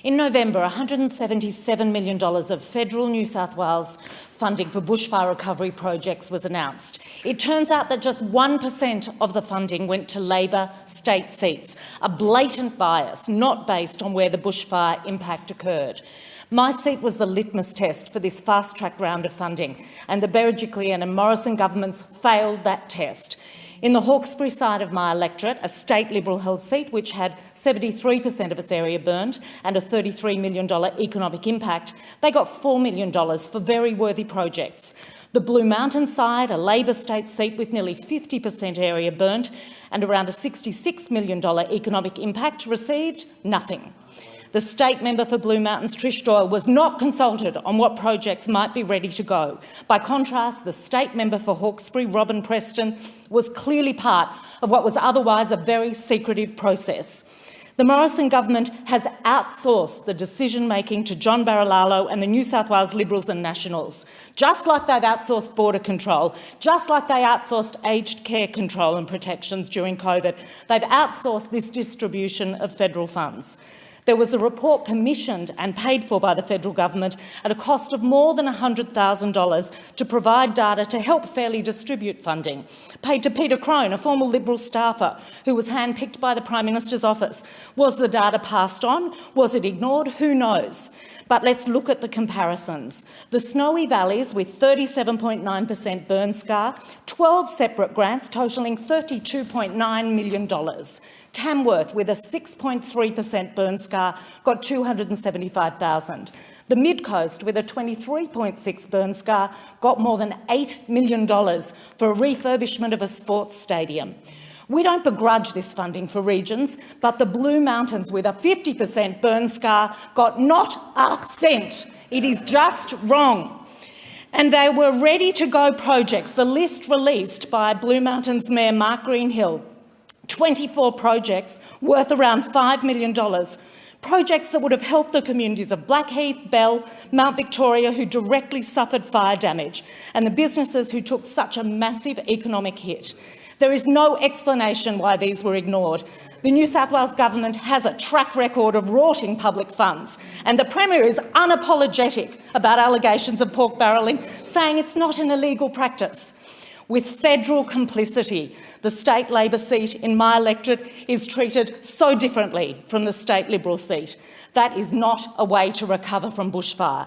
In November, $177 million of federal New South Wales funding for bushfire recovery projects was announced. It turns out that just 1% of the funding went to Labor state seats, a blatant bias not based on where the bushfire impact occurred. My seat was the litmus test for this fast-track round of funding, and the Berejiklian and Morrison governments failed that test. In the Hawkesbury side of my electorate, a state Liberal-held seat which had 73% of its area burned and a $33 million economic impact, they got $4 million for very worthy projects. The Blue Mountain side, a Labor state seat with nearly 50% area burnt and around a $66 million economic impact, received nothing. The state member for Blue Mountains, Trish Doyle, was not consulted on what projects might be ready to go. By contrast, the state member for Hawkesbury, Robin Preston, was clearly part of what was otherwise a very secretive process. The Morrison government has outsourced the decision-making to John Barilalo and the New South Wales Liberals and Nationals. Just like they've outsourced border control, just like they outsourced aged care control and protections during COVID, they've outsourced this distribution of federal funds. There was a report commissioned and paid for by the federal government at a cost of more than $100,000 to provide data to help fairly distribute funding, paid to Peter Crone, a former Liberal staffer who was handpicked by the Prime Minister's office. Was the data passed on? Was it ignored? Who knows? But let's look at the comparisons. The Snowy Valleys with 37.9% burn scar, 12 separate grants totalling $32.9 million. Tamworth, with a 6.3% burn scar, got $275,000. The Mid-Coast, with a 23.6 burn scar, got more than $8 million for a refurbishment of a sports stadium. We don't begrudge this funding for regions, but the Blue Mountains, with a 50% burn scar, got not a cent. It is just wrong. And they were ready-to-go projects, the list released by Blue Mountains Mayor Mark Greenhill, 24 projects worth around $5 million, projects that would have helped the communities of Blackheath, Bell, Mount Victoria, who directly suffered fire damage, and the businesses who took such a massive economic hit. There is no explanation why these were ignored. The New South Wales government has a track record of rorting public funds, and the Premier is unapologetic about allegations of pork barrelling, saying it's not an illegal practice. With federal complicity, the state Labor seat in my electorate is treated so differently from the state Liberal seat. That is not a way to recover from bushfire.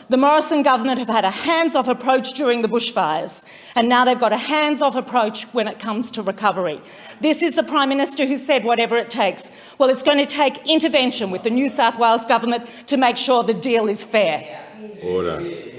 The Morrison government have had a hands-off approach during the bushfires, and now they've got a hands-off approach when it comes to recovery. This is the Prime Minister who said whatever it takes. Well, it's going to take intervention with the New South Wales government to make sure the deal is fair. Order.